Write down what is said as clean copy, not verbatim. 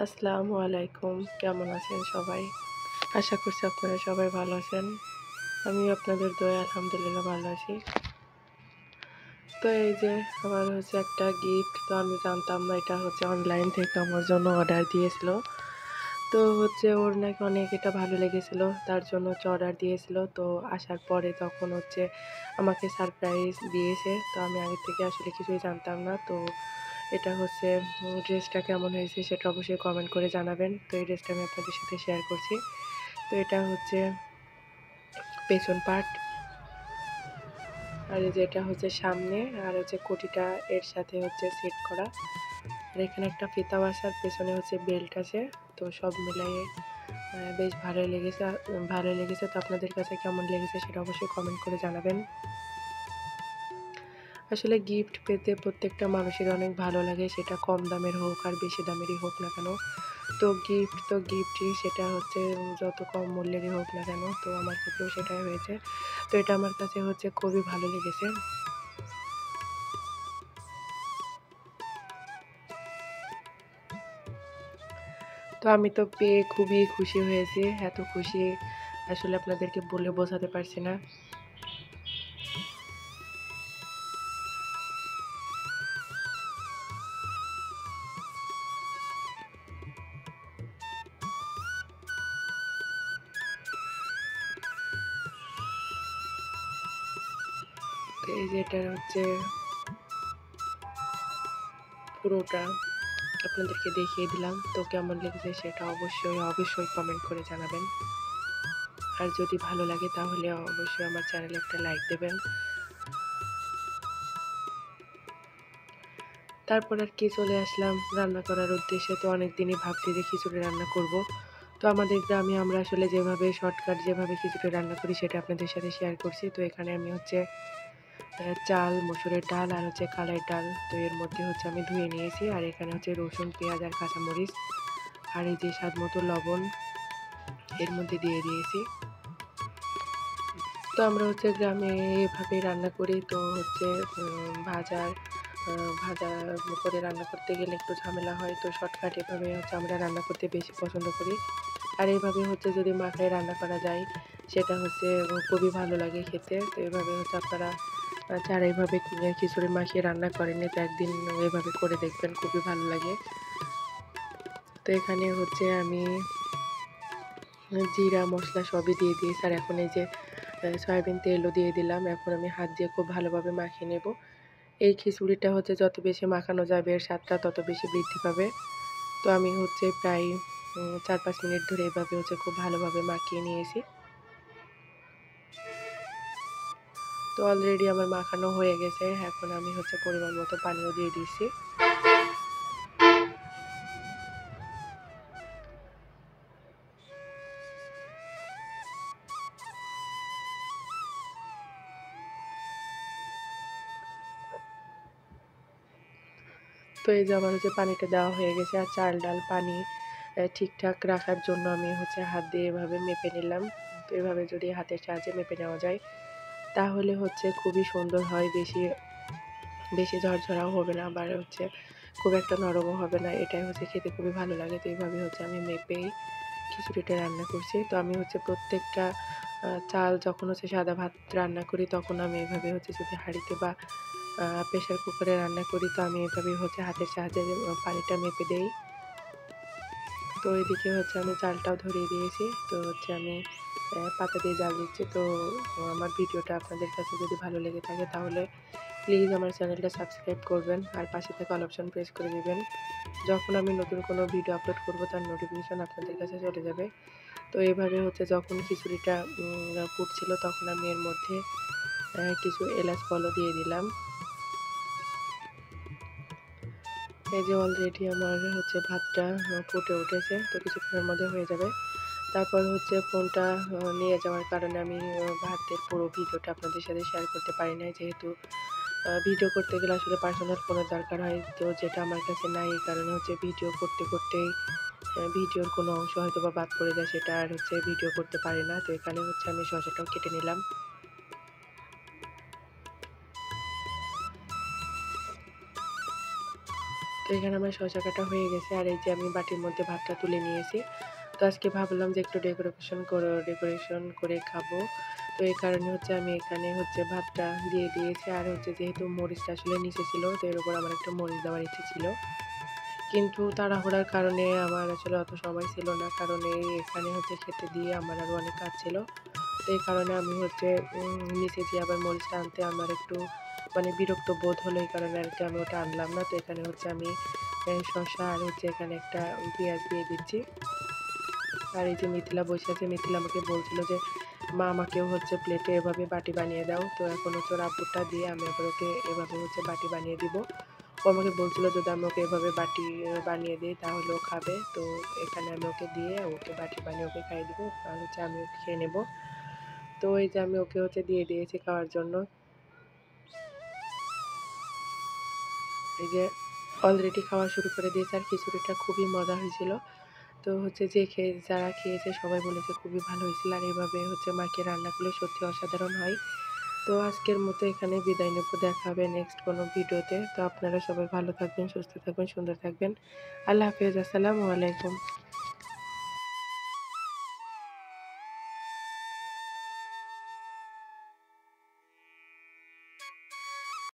আসসালামু আলাইকুম। কেমন আছেন সবাই? আশা করছি আপনারা সবাই ভালো আছেন। আমিও আপনাদের দয়ায় আলহামদুলিল্লাহ ভালো আছি। তো এই যে আমার একটা গিফট, তো আমি জানতাম না এটা অনলাইন থেকে আমার জন্য অর্ডার দিয়েছিল। তো ওর নাকি অনেক এটা ভালো লেগেছিল। তার জন্য অর্ডার দিয়েছিল। তো আসার পরে তখন আমাকে সারপ্রাইজ দিয়েছে। তো আমি আগে থেকে আসলে কিছুই জানতাম না। তো এটা ড্রেসটা কেমন হয়েছে সেটা অবশ্যই কমেন্ট করে জানাবেন। তো এই ড্রেসটা আমি আপনাদের সাথে শেয়ার করছি। তো এটা পেছন পার্ট, আর এই যে এটা সামনে, আর কোটিটা এর সাথে সেট করা। আর এখানে একটা ফিতাও আছে, আর পেছনে বেল্ট আছে। তো সব মিলাইয়ে বেশ ভালোই লেগেছে। তো আপনাদের কাছে কেমন লেগেছে সেটা অবশ্যই কমেন্ট করে জানাবেন। আসলে গিফট পেতে প্রত্যেকটা মানুষের অনেক ভালো লাগে, সেটা কম দামের হোক আর বেশি দামেরই হোক না কেন। তো গিফটই, সেটা যত কম মূল্যেরই হোক না কেন। তো আমার ক্ষেত্রেও সেটাই হয়েছে। তো এটা আমার কাছে খুবই ভালো লেগেছে। তো আমি তো পেয়ে খুবই খুশি হয়েছি। এত খুশি আসলে আপনাদেরকে বলে বোঝাতে পারছি না। তো এই যে এটা পুরোটা আপনাদেরকে দেখিয়ে দিলাম। তো কেমন লেগেছে সেটা অবশ্যই কমেন্ট করে জানাবেন। আর যদি ভালো লাগে তাহলে অবশ্যই আমার চ্যানেলে একটা লাইক দেবেন। তারপর আর কি চলে আসলাম রান্না করার উদ্দেশ্যে। তো অনেক দিনই ভাবছি যে খিচুড়ি রান্না করব। তো আমাদের গ্রামে আমরা আসলে শর্টকাট যেভাবে খিচুড়ি রান্না করি সেটা আপনাদের সাথে শেয়ার করছি। তো এখানে আমি চাল, মসুরের ডাল আর কালের ডাল, তো এর মধ্যে আমি ধুয়ে নিয়েছি। আর এখানে রসুন, পেঁয়াজ আর কাঁচামরিচ, আর এই যে স্বাদ মতো লবণ এর মধ্যে দিয়ে দিয়েছি। তো আমরা গ্রামে এভাবে রান্না করি। তো ভাজা করে রান্না করতে গেলে একটু ঝামেলা হয়। তো শর্টকাট এভাবে আমরা রান্না করতে বেশি পছন্দ করি। আর এভাবে যদি মাখায় রান্না করা যায় সেটা খুবই ভালো লাগে খেতে। তো এভাবে আপনারা যারা এভাবে খিচুড়ি মাখিয়ে রান্না করেননি, তো একদিন এভাবে করে দেখবেন, খুবই ভালো লাগে। তো এখানে আমি জিরা মশলা সবই দিয়ে দিয়েছি। আর এখন এই যে সয়াবিন তেলও দিয়ে দিলাম। এখন আমি হাত দিয়ে খুব ভালোভাবে মাখিয়ে নেব। এই খিচুড়িটা যত বেশি মাখানো যাবে এর স্বাদটা তত বেশি বৃদ্ধি পাবে। তো আমি প্রায় ৪-৫ মিনিট ধরে এভাবে খুব ভালোভাবে মাখিয়ে নিয়েছি। তো অলরেডি আমার মাখানো হয়ে গেছে। এখন আমি পরিমাণ মতো পানিও দিয়ে দিয়েছি। তো এই যে আমার পানিটা দেওয়া হয়ে গেছে। আর চাল ডাল পানি ঠিকঠাক রাখার জন্য আমি হাত দিয়ে এভাবে মেপে নিলাম। তো এভাবে যদি হাতের সাহায্যে মেপে নেওয়া যায় তাহলে খুবই সুন্দর হয়। বেশি বেশি ঝরঝরাও হবে না, আবার খুব একটা নরমও হবে না। এটাই খেতে খুবই ভালো লাগে। তো এইভাবে আমি মেপেই খিচুড়িটা রান্না করছি। তো আমি প্রত্যেকটা চাল যখন সাদা ভাত রান্না করি তখন আমি এভাবে যদি হাঁড়িতে বা প্রেশার কুকারে রান্না করি, তো আমি এভাবেই হাতের সাহায্যে পানিটা মেপে দেই। তো এদিকে আমি জালটাও ধরিয়ে দিয়েছি। তো আমি পাতা দিয়ে জাল দিচ্ছি। তো আমার ভিডিওটা আপনাদের কাছে যদি ভালো লেগে থাকে তাহলে প্লিজ আমার চ্যানেলটা সাবস্ক্রাইব করবেন, আর পাশে থাকা অল অপশন প্রেস করে দিবেন। যখন আমি নতুন কোনো ভিডিও আপলোড করব তার নোটিফিকেশন আপনাদের কাছে চলে যাবে। তো এভাবে যখন খিচুড়িটা ফুটছিল তখন আমি এর মধ্যে কিছু এলাচ ফলও দিয়ে দিলাম। এই যে অলরেডি আমার ভাতটা ফুটে উঠেছে। তো কিছুক্ষণের মধ্যে হয়ে যাবে। তারপর ফোনটা নিয়ে যাওয়ার কারণে আমি ভাতের পুরো ভিডিওটা আপনাদের সাথে শেয়ার করতে পারি নাই, যেহেতু ভিডিও করতে গেলে আসলে পার্সোনাল ফোনের দরকার হয়। তো যেটা আমার কাছে নাই, এই কারণে ভিডিও করতে করতেই ভিডিওর কোনো অংশ হয়তো বা বাদ পড়ে যায়, সেটা আর ভিডিও করতে পারি না। তো এখানে আমি শসাটাও কেটে নিলাম। তো এখানে আমার শসা কাটা হয়ে গেছে, আর এই যে আমি বাটির মধ্যে ভাতটা তুলে নিয়েছি। তো আজকে ভাবলাম যে একটু ডেকোরেশন করে খাবো। তো এই কারণে হচ্ছে আমি এখানে হচ্ছে ভাতটা দিয়ে দিয়েছি। আর হচ্ছে যেহেতু মরিচটা আসলে নিচে ছিল, তো এর উপর আমার একটু মরিচ দেওয়ার ইচ্ছে ছিল। কিন্তু তাড়াহুড়ার কারণে আমার আসলে অত সময় ছিল না। কারণ এখানে হচ্ছে খেতে দিয়ে আমার আরও অনেক কাজ ছিল। তো এই কারণে আমি হচ্ছে নিচে যেয়ে আবার মরিচটা আনতে আমার একটু মানে বিরক্ত বোধ হলো। এই কারণে আরকি আমি ওটা আনলাম না। তো এখানে হচ্ছে আমি শসা আর হচ্ছে এখানে একটা পেঁয়াজ দিয়ে দিচ্ছি। আর এই যে মিথিলা বসে আছে, মিথিলা আমাকে বলছিল যে, "মা আমাকেও হচ্ছে প্লেটে এভাবে বাটি বানিয়ে দাও।" তো এখন হচ্ছে ওর আব্বুরটা দিয়ে আমি আবার ওকে এভাবে হচ্ছে বাটি বানিয়ে দিব। ও আমাকে বলছিল যদি আমি ওকে এভাবে বাটি বানিয়ে দিই তাহলে ও খাবে। তো এখানে আমি ওকে দিয়ে ওকে বাটি বানিয়ে ওকে খাইয়ে দিব। আর হচ্ছে আমি ওকে খেয়ে নেব। তো এই যে আমি ওকে হচ্ছে দিয়ে দিয়েছি খাওয়ার জন্য। এই যে অলরেডি খাওয়া শুরু করে দিয়েছে, আর খিচুড়িটা খুবই মজা হয়েছিল। তো হচ্ছে যারা খেয়েছে সবাই বলেছে খুবই ভালো হয়েছিল। আর এভাবে হচ্ছে মাকে রান্না করলে সত্যি অসাধারণ হয়। তো আজকের মতো এখানে বিদায় নেব। দেখা হবে নেক্সট কোনো ভিডিওতে। তো আপনারা সবাই ভালো থাকবেন, সুস্থ থাকবেন, সুন্দর থাকবেন। আল্লাহ হাফেজ। আসসালামু আলাইকুম।